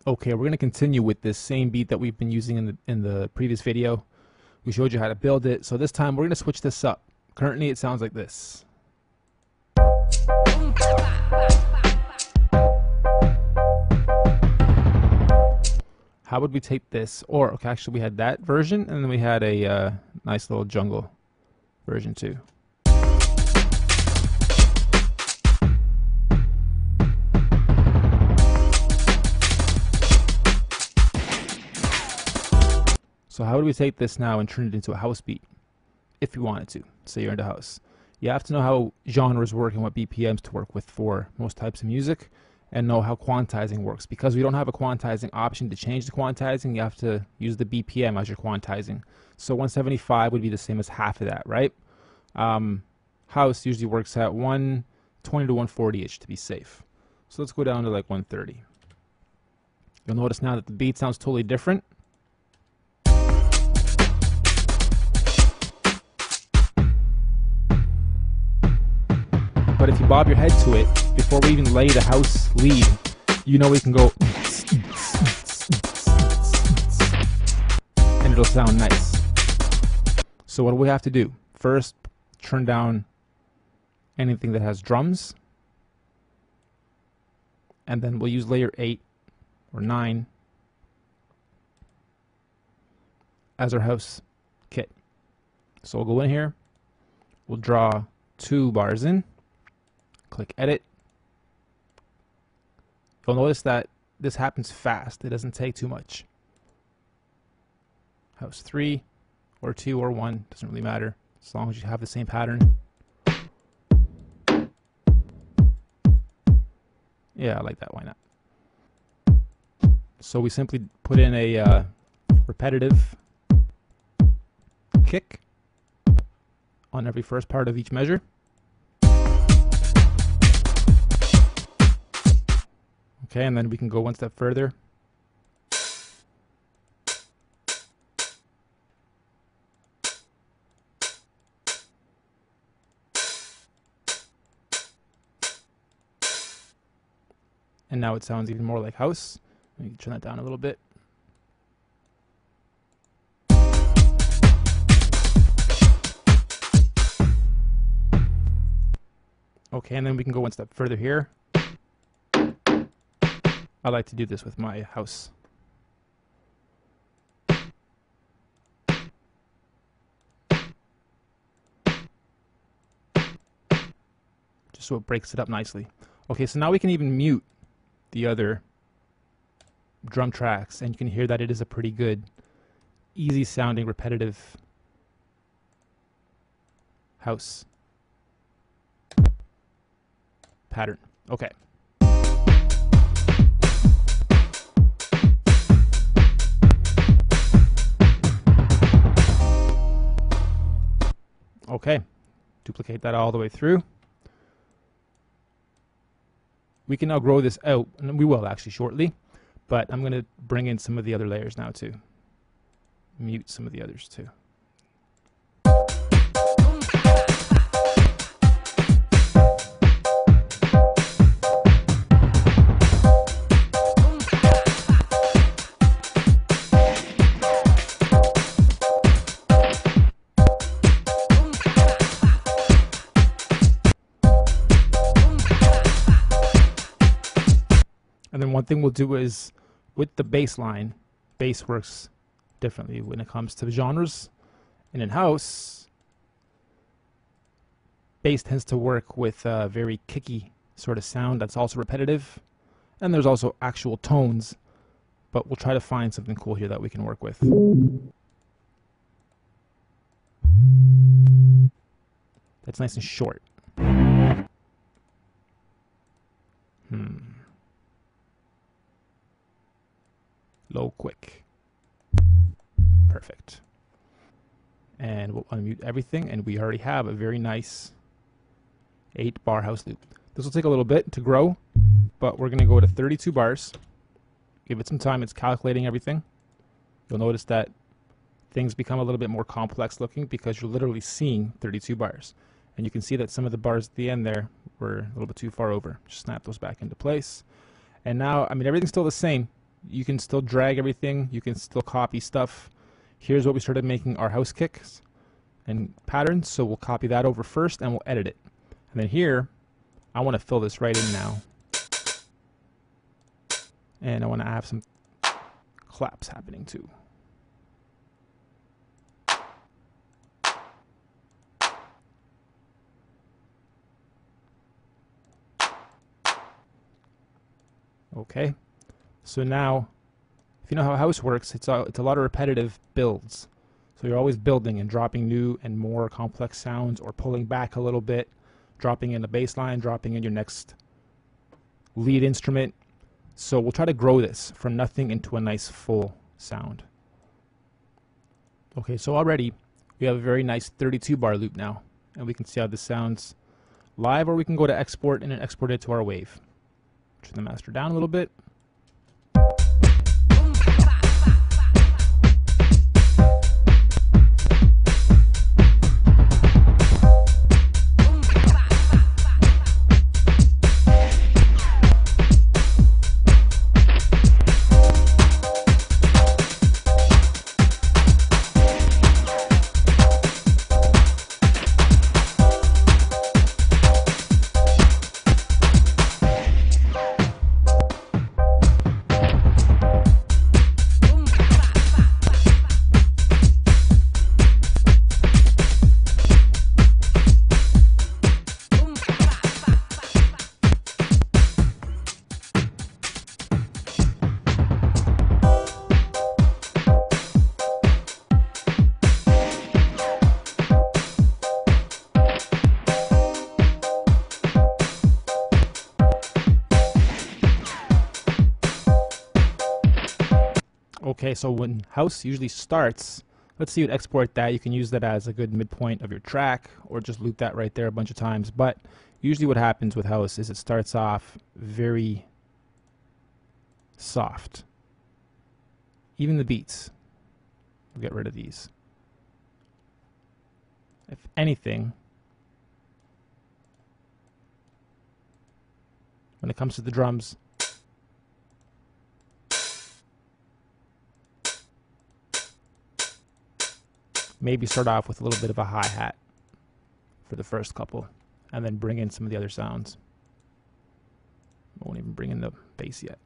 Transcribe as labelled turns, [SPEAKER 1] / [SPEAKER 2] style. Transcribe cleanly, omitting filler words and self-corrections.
[SPEAKER 1] Okay, we're going to continue with this same beat that we've been using in the previous video. We showed you how to build it, so this time we're going to switch this up. Currently it sounds like this. How would we take this? Or okay, actually we had that version, and then we had a nice little jungle version too. So how would we take this now and turn it into a house beat? If you wanted to, say you're into house. You have to know how genres work and what BPMs to work with for most types of music, and know how quantizing works. Because we don't have a quantizing option to change the quantizing, you have to use the BPM as your quantizing. So 175 would be the same as half of that, right? House usually works at 120 to 140-ish to be safe. So let's go down to like 130. You'll notice now that the beat sounds totally different. But if you bob your head to it, before we even lay the house lead, you know we can go and it'll sound nice. So what do we have to do? First, turn down anything that has drums, and then we'll use layer 8 or 9 as our house kit. So we'll go in here, we'll draw 2 bars in, click edit. You'll notice that this happens fast. It doesn't take too much. House 3 or 2 or 1, doesn't really matter as long as you have the same pattern. Yeah, I like that. Why not? So we simply put in a repetitive kick on every first part of each measure. Okay, and then we can go one step further. And now it sounds even more like house. Let me turn that down a little bit. Okay, and then we can go one step further here. I like to do this with my house. Just so it breaks it up nicely. Okay, so now we can even mute the other drum tracks, and you can hear that it is a pretty good, easy sounding, repetitive house pattern. Okay. Okay, duplicate that all the way through. We can now grow this out, and we will actually shortly, but I'm going to bring in some of the other layers now too. Mute some of the others too. And then one thing we'll do is, with the bass line, bass works differently when it comes to genres. And in house, bass tends to work with a very kicky sort of sound that's also repetitive. And there's also actual tones, but we'll try to find something cool here that we can work with. That's nice and short. Low, quick. Perfect. And we'll unmute everything, and we already have a very nice 8-bar house loop. This will take a little bit to grow, but we're going to go to 32 bars. Give it some time. It's calculating everything. You'll notice that things become a little bit more complex looking because you're literally seeing 32 bars. And you can see that some of the bars at the end there were a little bit too far over. Just snap those back into place. And now, I mean, everything's still the same. You can still drag everything. You can still copy stuff. Here's what we started making our house kicks and patterns. So we'll copy that over first and we'll edit it. And then here, I want to fill this right in now. And I want to have some claps happening too. Okay, so now, if you know how a house works, it's a lot of repetitive builds. So you're always building and dropping new and more complex sounds, or pulling back a little bit, dropping in the bass line, dropping in your next lead instrument. So we'll try to grow this from nothing into a nice full sound. Okay, so already we have a very nice 32 bar loop now, and we can see how this sounds live, or we can go to export and then export it to our wave. Turn the master down a little bit. Okay, so when house usually starts, let's see, you export that. You can use that as a good midpoint of your track, or just loop that right there a bunch of times. But usually what happens with house is it starts off very soft. Even the beats, we'll get rid of these. If anything, when it comes to the drums, maybe start off with a little bit of a hi-hat for the first couple, and then bring in some of the other sounds. I won't even bring in the bass yet.